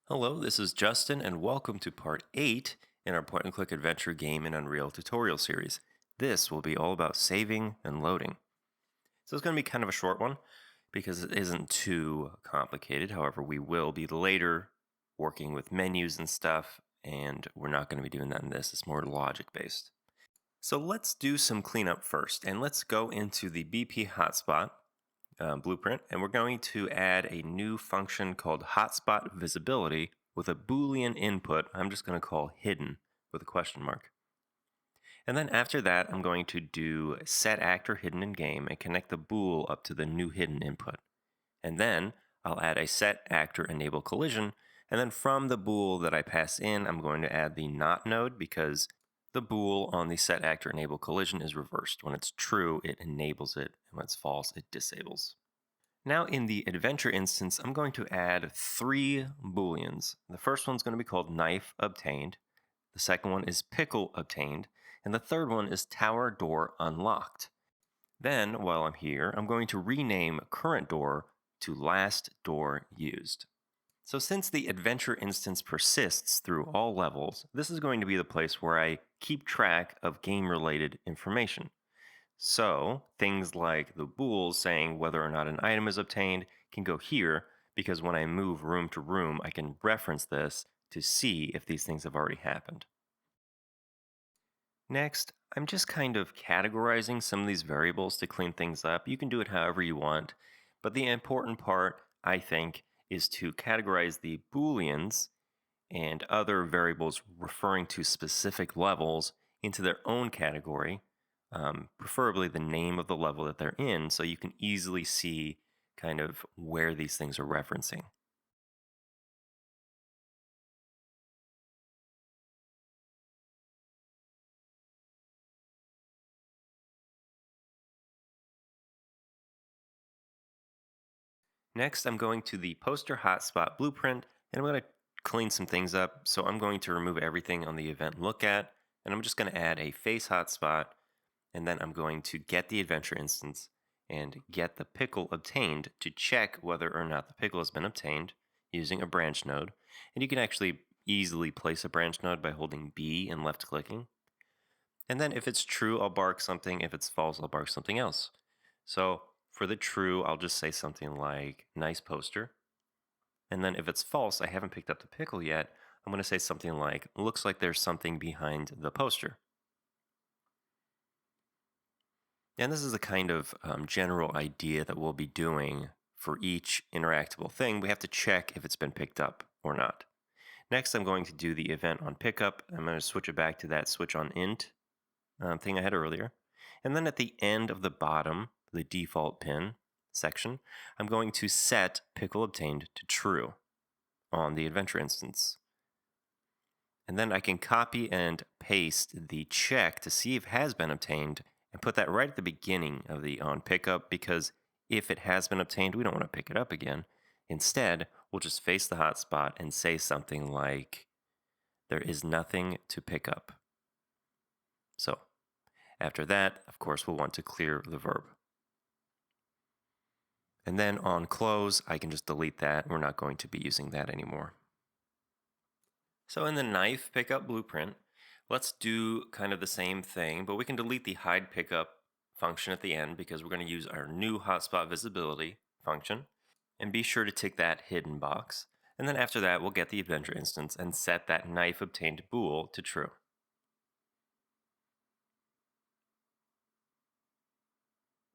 Hello, this is Justin, and welcome to part 8 in our point and click adventure game in Unreal tutorial series. This will be all about saving and loading. So it's going to be kind of a short one because it isn't too complicated. However, we will be later working with menus and stuff, and we're not going to be doing that in this. It's more logic based. So let's do some cleanup first, and let's go into the BP hotspot blueprint, and we're going to add a new function called hotspot visibility with a Boolean input I'm just going to call hidden with a question mark. And then after that, I'm going to do set actor hidden in game and connect the bool up to the new hidden input. And then I'll add a set actor enable collision. And then from the bool that I pass in, I'm going to add the not node because the bool on the set actor enable collision is reversed. When it's true, it enables it, and when it's false, it disables. Now in the adventure instance, I'm going to add 3 booleans. The first one's going to be called knife obtained. The second one is pickle obtained. And the third one is tower door unlocked. Then, while I'm here, I'm going to rename current door to last door used. So since the adventure instance persists through all levels, this is going to be the place where I keep track of game-related information. So things like the bool saying whether or not an item is obtained can go here because when I move room to room, I can reference this to see if these things have already happened. Next, I'm just kind of categorizing some of these variables to clean things up. You can do it however you want, but the important part, I think, is to categorize the booleans and other variables referring to specific levels into their own category, preferably the name of the level that they're in, so you can easily see kind of where these things are referencing. Next, I'm going to the poster hotspot blueprint, and I'm going to clean some things up. So I'm going to remove everything on the event look at, and I'm just going to add a face hotspot, and then I'm going to get the adventure instance and get the pickle obtained to check whether or not the pickle has been obtained using a branch node. And you can actually easily place a branch node by holding B and left clicking. And then if it's true, I'll bark something. If it's false, I'll bark something else. So for the true, I'll just say something like nice poster. And then if it's false, I haven't picked up the pickle yet, I'm going to say something like looks like there's something behind the poster. And this is the kind of general idea that we'll be doing for each interactable thing. We have to check if it's been picked up or not. Next, I'm going to do the event on pickup. I'm going to switch it back to that switch on int thing I had earlier. And then at the end of the bottom, the default pin section, I'm going to set pickle obtained to true on the adventure instance. And then I can copy and paste the check to see if it has been obtained and put that right at the beginning of the on pickup because if it has been obtained, we don't want to pick it up again. Instead, we'll just face the hotspot and say something like, there is nothing to pick up. So after that, of course, we'll want to clear the verb. And then on close, I can just delete that. We're not going to be using that anymore. So in the knife pickup blueprint, let's do kind of the same thing, but we can delete the hide pickup function at the end because we're going to use our new hotspot visibility function. And be sure to tick that hidden box. And then after that, we'll get the adventure instance and set that knife obtained bool to true.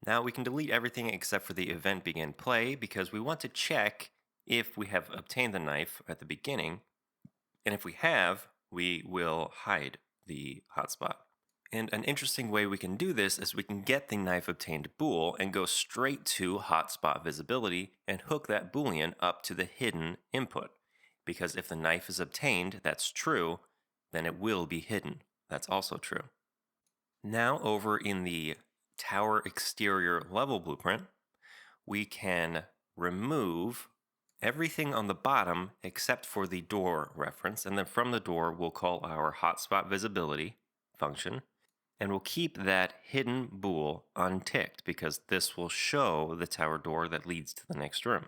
Now we can delete everything except for the event begin play because we want to check if we have obtained the knife at the beginning. And if we have, we will hide the hotspot. And an interesting way we can do this is we can get the knife obtained bool and go straight to hotspot visibility and hook that boolean up to the hidden input. Because if the knife is obtained, that's true, then it will be hidden. That's also true. Now over in the tower exterior level blueprint, we can remove everything on the bottom except for the door reference, and then from the door we'll call our hotspot visibility function, and we'll keep that hidden bool unticked because this will show the tower door that leads to the next room.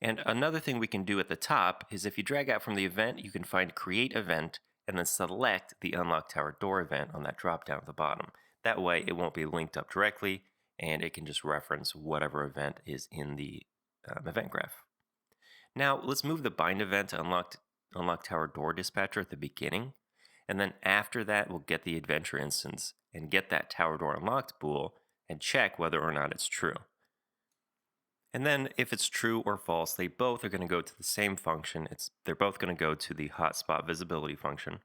And another thing we can do at the top is if you drag out from the event, you can find Create Event and then select the Unlock Tower Door event on that drop down at the bottom. That way it won't be linked up directly and it can just reference whatever event is in the event graph. Now let's move the bind event to Unlock Tower Door Dispatcher at the beginning. And then after that, we'll get the adventure instance and get that Tower Door Unlocked bool and check whether or not it's true. And then if it's true or false, they both are going to go to the same function. They're both going to go to the hotspot visibility function.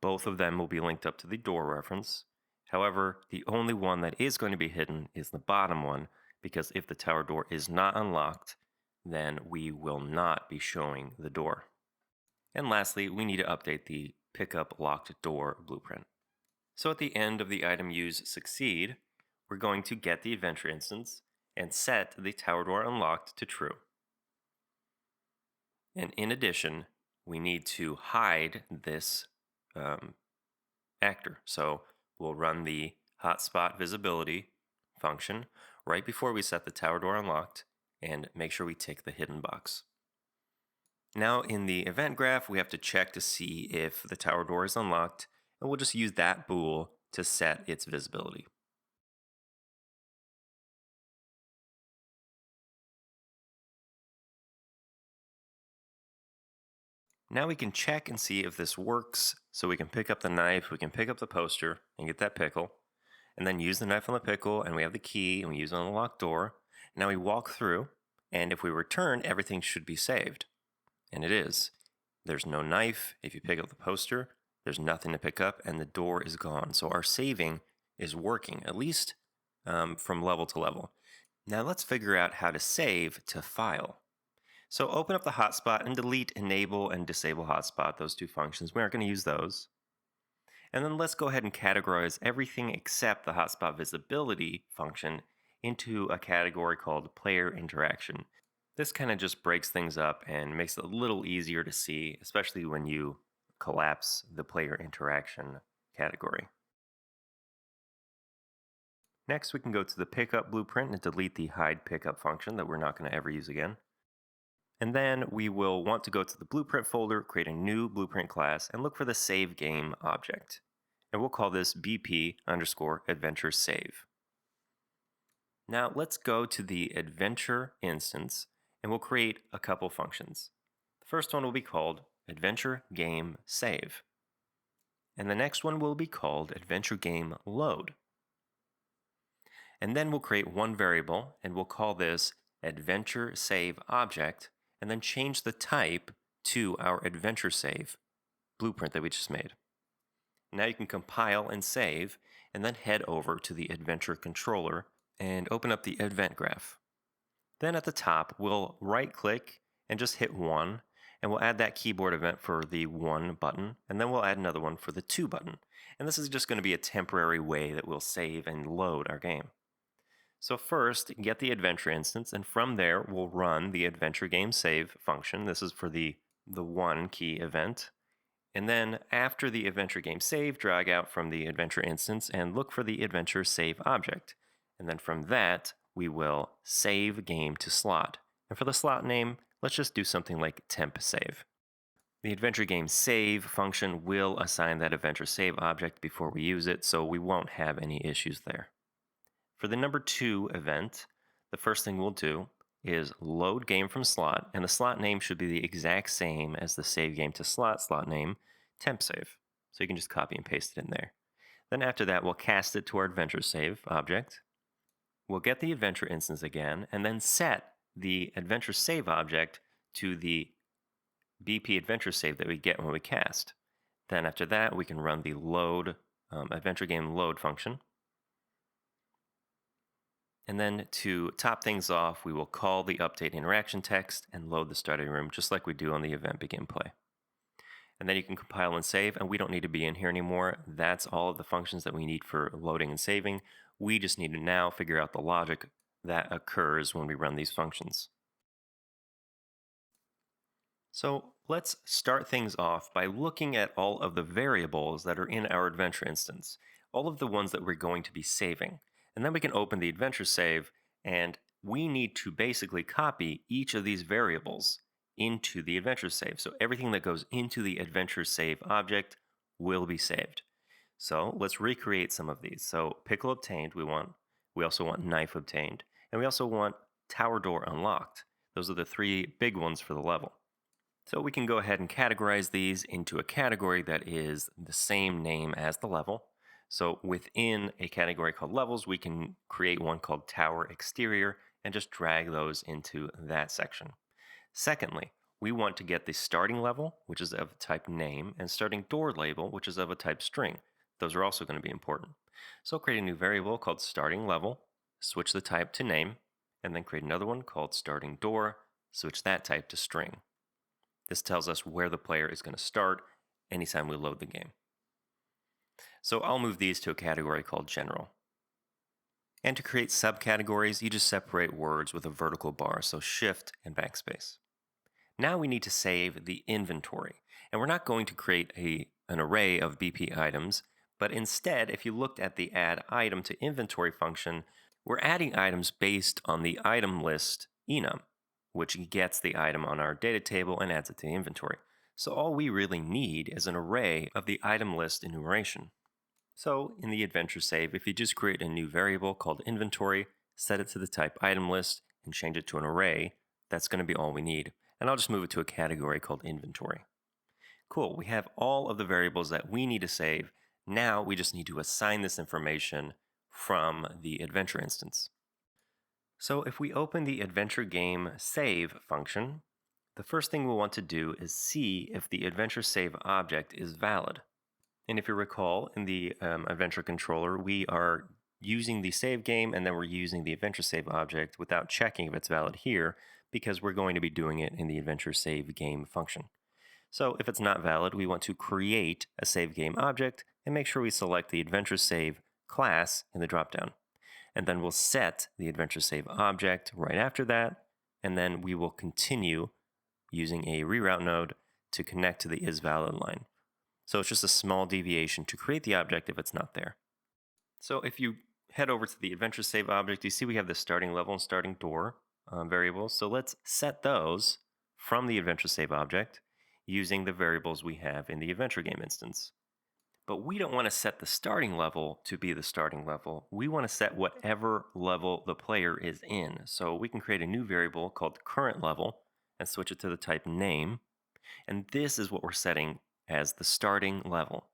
Both of them will be linked up to the door reference. However, the only one that is going to be hidden is the bottom one, because if the tower door is not unlocked, then we will not be showing the door. And lastly, we need to update the pickup locked door blueprint. So at the end of the item use succeed, we're going to get the adventure instance and set the tower door unlocked to true. And in addition, we need to hide this actor. So we'll run the hotspot visibility function right before we set the tower door unlocked and make sure we tick the hidden box. Now in the event graph, we have to check to see if the tower door is unlocked, and we'll just use that bool to set its visibility. Now we can check and see if this works. So we can pick up the knife, we can pick up the poster and get that pickle, and then use the knife on the pickle, and we have the key, and we use it on the locked door. Now we walk through, and if we return, everything should be saved. And it is. There's no knife. If you pick up the poster, there's nothing to pick up, and the door is gone. So our saving is working, at least from level to level. Now let's figure out how to save to file. So open up the hotspot and delete enable and disable hotspot, those two functions. We aren't going to use those. And then let's go ahead and categorize everything except the hotspot visibility function into a category called player interaction. This kind of just breaks things up and makes it a little easier to see, especially when you collapse the player interaction category. Next, we can go to the pickup blueprint and delete the hide pickup function that we're not going to ever use again. And then we will want to go to the blueprint folder, create a new blueprint class, and look for the save game object. And we'll call this BP underscore adventure save. Now let's go to the adventure instance and we'll create a couple functions. The first one will be called adventure game save. And the next one will be called adventure game load. And then we'll create one variable and we'll call this adventure save object, and then change the type to our adventure save blueprint that we just made. Now you can compile and save, and then head over to the adventure controller and open up the event graph. Then at the top, we'll right click and just hit 1, and we'll add that keyboard event for the 1 button, and then we'll add another one for the 2 button. And this is just going to be a temporary way that we'll save and load our game. So first, get the adventure instance, and from there, we'll run the adventure game save function. This is for the 1 key event. And then after the adventure game save, drag out from the adventure instance and look for the adventure save object. And then from that, we will save game to slot. And for the slot name, let's just do something like temp save. The adventure game save function will assign that adventure save object before we use it, so we won't have any issues there. For the number 2 event, the first thing we'll do is load game from slot, and the slot name should be the exact same as the save game to slot name, temp save. So you can just copy and paste it in there. Then after that, we'll cast it to our adventure save object. We'll get the adventure instance again, and then set the adventure save object to the BP adventure save that we get when we cast. Then after that, we can run the load adventure game load function. And then to top things off, we will call the update interaction text and load the study room just like we do on the event begin play. And then you can compile and save, and we don't need to be in here anymore. That's all of the functions that we need for loading and saving. We just need to now figure out the logic that occurs when we run these functions. So let's start things off by looking at all of the variables that are in our adventure instance, all of the ones that we're going to be saving. And then we can open the adventure save and we need to basically copy each of these variables into the adventure save. So everything that goes into the adventure save object will be saved. So let's recreate some of these. So pickle obtained, we also want knife obtained, and we also want tower door unlocked. Those are the three big ones for the level. So we can go ahead and categorize these into a category that is the same name as the level. So within a category called levels, we can create one called tower exterior and just drag those into that section. Secondly, we want to get the starting level, which is of type name, and starting door label, which is of a type string. Those are also going to be important. So create a new variable called starting level, switch the type to name, and then create another one called starting door, switch that type to string. This tells us where the player is going to start anytime we load the game. So I'll move these to a category called general. And to create subcategories, you just separate words with a vertical bar, so shift and backspace. Now we need to save the inventory. And we're not going to create an array of BP items, but instead, if you looked at the add item to inventory function, we're adding items based on the item list enum, which gets the item on our data table and adds it to the inventory. So all we really need is an array of the item list enumeration. So in the adventure save, if you just create a new variable called inventory, set it to the type item list, and change it to an array, that's going to be all we need. And I'll just move it to a category called inventory. Cool, we have all of the variables that we need to save. Now we just need to assign this information from the adventure instance. So if we open the adventure game save function, the first thing we'll want to do is see if the adventure save object is valid. And if you recall, in the adventure controller, we are using the save game and then we're using the adventure save object without checking if it's valid here because we're going to be doing it in the adventure save game function. So if it's not valid, we want to create a save game object and make sure we select the adventure save class in the dropdown. And then we'll set the adventure save object right after that, and then we will continue using a reroute node to connect to the isValid line. So it's just a small deviation to create the object if it's not there. So if you head over to the adventure save object, you see we have the starting level and starting door variables. So let's set those from the adventure save object using the variables we have in the adventure game instance. But we don't want to set the starting level to be the starting level. We want to set whatever level the player is in. So we can create a new variable called current level and switch it to the type name. And this is what we're setting as the starting level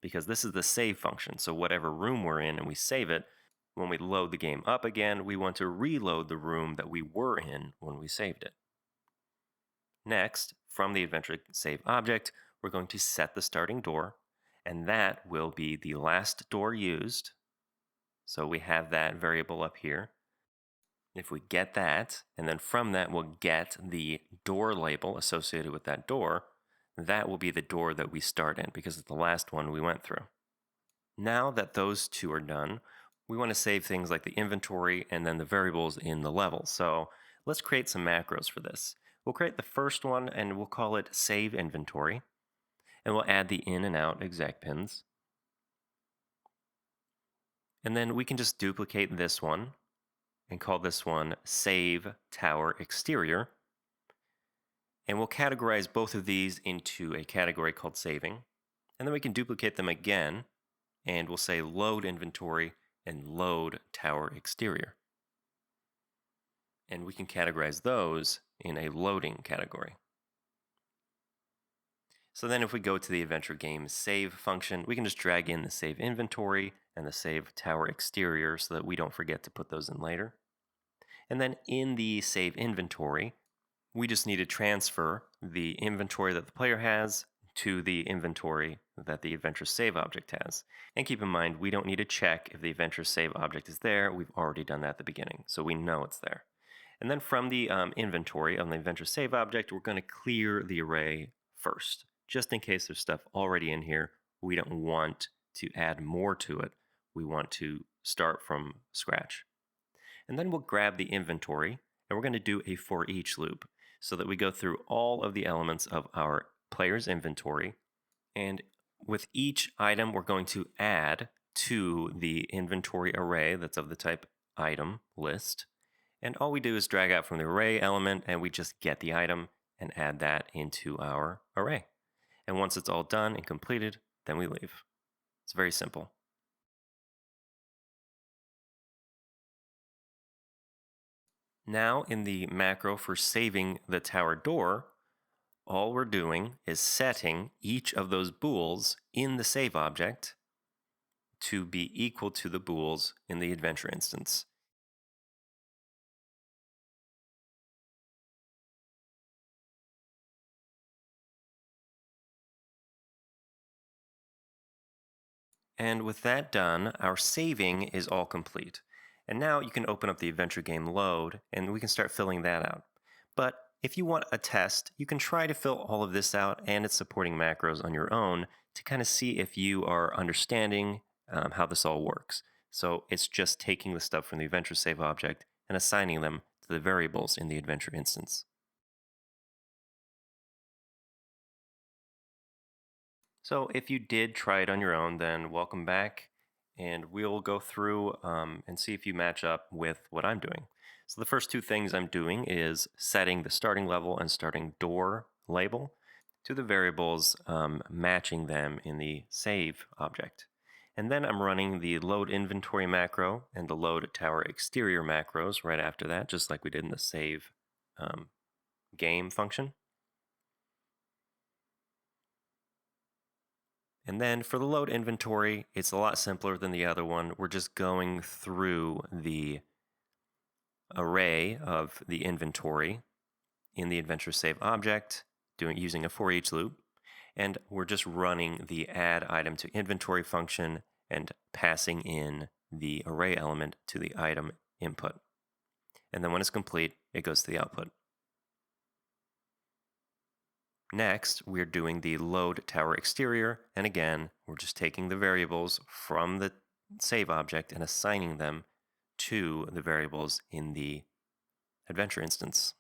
because this is the save function. So whatever room we're in and we save it, when we load the game up again, we want to reload the room that we were in when we saved it. Next, from the adventure save object, we're going to set the starting door, and that will be the last door used. So we have that variable up here. If we get that, and then from that we'll get the door label associated with that door, that will be the door that we start in because it's the last one we went through. Now that those two are done, we want to save things like the inventory and then the variables in the level. So let's create some macros for this. We'll create the first one and we'll call it save inventory. And we'll add the in and out exec pins. And then we can just duplicate this one and call this one save tower exterior. And we'll categorize both of these into a category called saving. And then we can duplicate them again and we'll say load inventory and load tower exterior. And we can categorize those in a loading category. So then if we go to the adventure game save function, we can just drag in the save inventory and the save tower exterior so that we don't forget to put those in later. And then in the save inventory, we just need to transfer the inventory that the player has to the inventory that the adventure save object has. And keep in mind, we don't need to check if the adventure save object is there. We've already done that at the beginning, so we know it's there. And then from the inventory of the adventure save object, we're going to clear the array first. Just in case there's stuff already in here, we don't want to add more to it. We want to start from scratch. And then we'll grab the inventory, and we're going to do a for each loop so that we go through all of the elements of our player's inventory. And with each item, we're going to add to the inventory array that's of the type item list. And all we do is drag out from the array element and we just get the item and add that into our array. And once it's all done and completed, then we leave. It's very simple. Now in the macro for saving the tower door, all we're doing is setting each of those bools in the save object to be equal to the bools in the adventure instance. And with that done, our saving is all complete. And now you can open up the adventure game load and we can start filling that out. But if you want a test, you can try to fill all of this out and its supporting macros on your own to kind of see if you are understanding how this all works. So it's just taking the stuff from the adventure save object and assigning them to the variables in the adventure instance. So if you did try it on your own, then welcome back, and we'll go through and see if you match up with what I'm doing. So the first two things I'm doing is setting the starting level and starting door label to the variables, matching them in the save object. And then I'm running the load inventory macro and the load tower exterior macros right after that, just like we did in the save game function. And then for the load inventory, it's a lot simpler than the other one. We're just going through the array of the inventory in the adventure save object, using a for each loop, and we're just running the add item to inventory function and passing in the array element to the item input. And then when it's complete, it goes to the output. Next, we're doing the load tower exterior, and again, we're just taking the variables from the save object and assigning them to the variables in the adventure instance.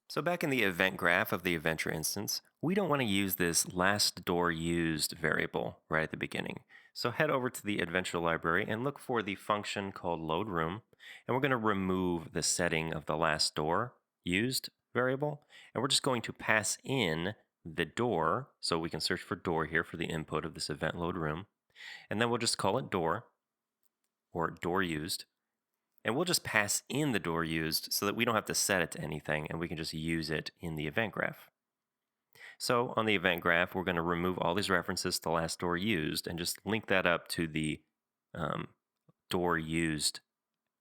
So back in the event graph of the adventure instance, we don't want to use this last door used variable right at the beginning. So head over to the adventure library and look for the function called load room. And we're going to remove the setting of the last door used variable. And we're just going to pass in the door. So we can search for door here for the input of this event load room. And then we'll just call it door or door used. And we'll just pass in the door used so that we don't have to set it to anything and we can just use it in the event graph. So on the event graph, we're going to remove all these references to last door used and just link that up to the door used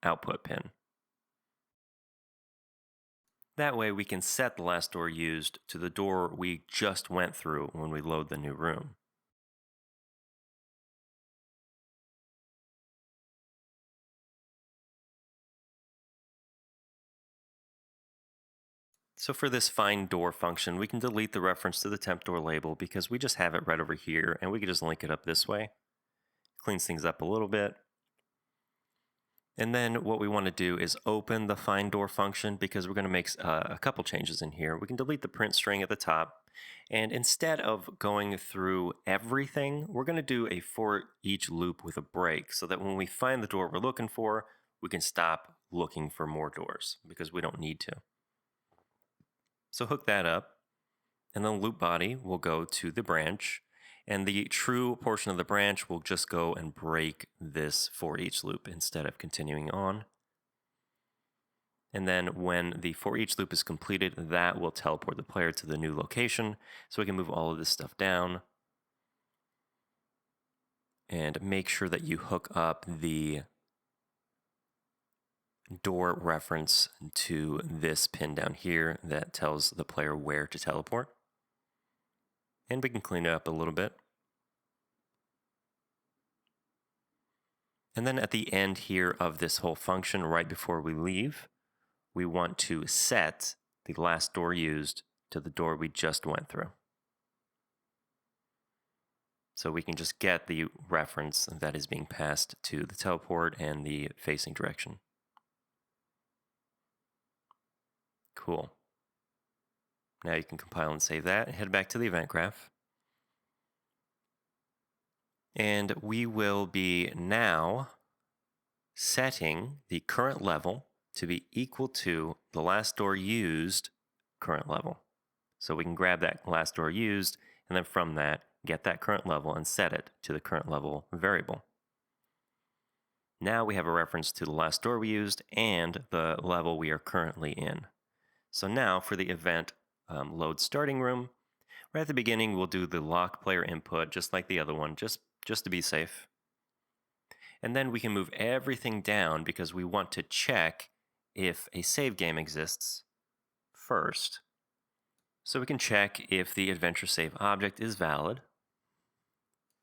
output pin. That way we can set the last door used to the door we just went through when we load the new room. So for this find door function, we can delete the reference to the temp door label because we just have it right over here and we can just link it up this way. Cleans things up a little bit. And then what we want to do is open the find door function because we're going to make a couple changes in here. We can delete the print string at the top. And instead of going through everything, we're going to do a for each loop with a break so that when we find the door we're looking for, we can stop looking for more doors because we don't need to. So hook that up, and then the loop body will go to the branch, and the true portion of the branch will just go and break this for each loop instead of continuing on. And then when the for each loop is completed, that will teleport the player to the new location. So we can move all of this stuff down and make sure that you hook up the door reference to this pin down here that tells the player where to teleport. And we can clean it up a little bit. And then at the end here of this whole function, right before we leave, we want to set the last door used to the door we just went through. So we can just get the reference that is being passed to the teleport and the facing direction. Cool. Now you can compile and save that and head back to the event graph. And we will be now setting the current level to be equal to the last door used current level. So we can grab that last door used, and then from that, get that current level and set it to the current level variable. Now we have a reference to the last door we used and the level we are currently in. So now for the event load starting room, right at the beginning, we'll do the lock player input just like the other one, just to be safe. And then we can move everything down because we want to check if a save game exists first. So we can check if the adventure save object is valid.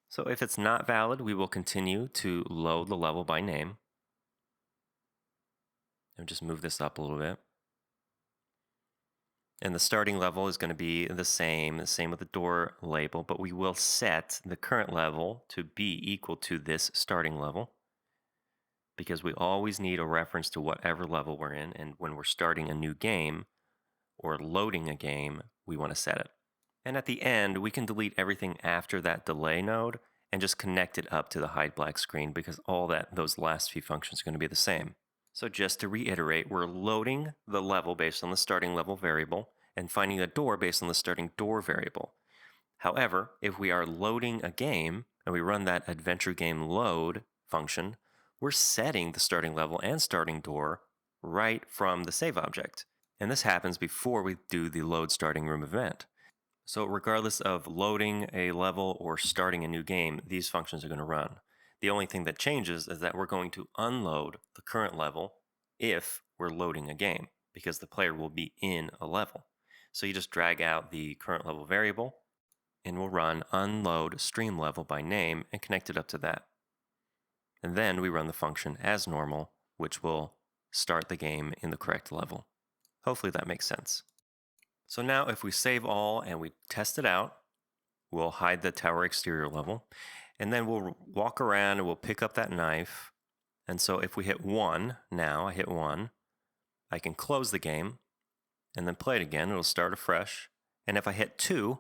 So if it's not valid, we will continue to load the level by name. And just move this up a little bit. And the starting level is going to be the same with the door label, but we will set the current level to be equal to this starting level because we always need a reference to whatever level we're in. And when we're starting a new game or loading a game, we want to set it. And at the end, we can delete everything after that delay node and just connect it up to the hide black screen because all those last few functions are going to be the same. So just to reiterate, we're loading the level based on the starting level variable and finding the door based on the starting door variable. However, if we are loading a game and we run that adventure game load function, we're setting the starting level and starting door right from the save object. And this happens before we do the load starting room event. So regardless of loading a level or starting a new game, these functions are going to run. The only thing that changes is that we're going to unload the current level if we're loading a game, because the player will be in a level. So you just drag out the current level variable, and we'll run unload stream level by name and connect it up to that. And then we run the function as normal, which will start the game in the correct level. Hopefully that makes sense. So now if we save all and we test it out, we'll hide the tower exterior level, and then we'll walk around and we'll pick up that knife. And so if we hit 1, now I hit 1, I can close the game and then play it again. It'll start afresh. And if I hit 2,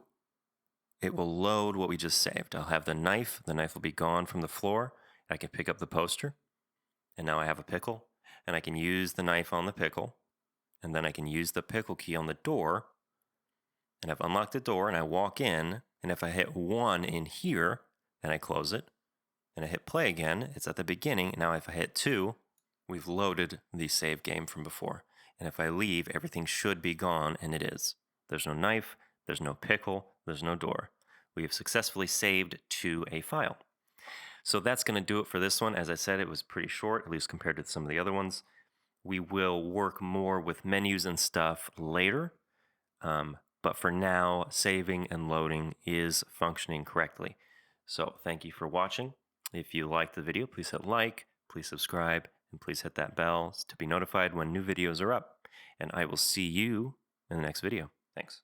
it will load what we just saved. I'll have the knife will be gone from the floor. I can pick up the poster, and now I have a pickle, and I can use the knife on the pickle, and then I can use the pickle key on the door, and I've unlocked the door, and I walk in, and if I hit 1 in here, and I close it, and I hit play again, it's at the beginning. Now if I hit 2, we've loaded the save game from before. And if I leave, everything should be gone, and it is. There's no knife, there's no pickle, there's no door. We have successfully saved to a file. So that's going to do it for this one. As I said, it was pretty short, at least compared to some of the other ones. We will work more with menus and stuff later. But for now, saving and loading is functioning correctly. So thank you for watching. If you liked the video, please hit like, please subscribe, and please hit that bell to be notified when new videos are up. And I will see you in the next video. Thanks.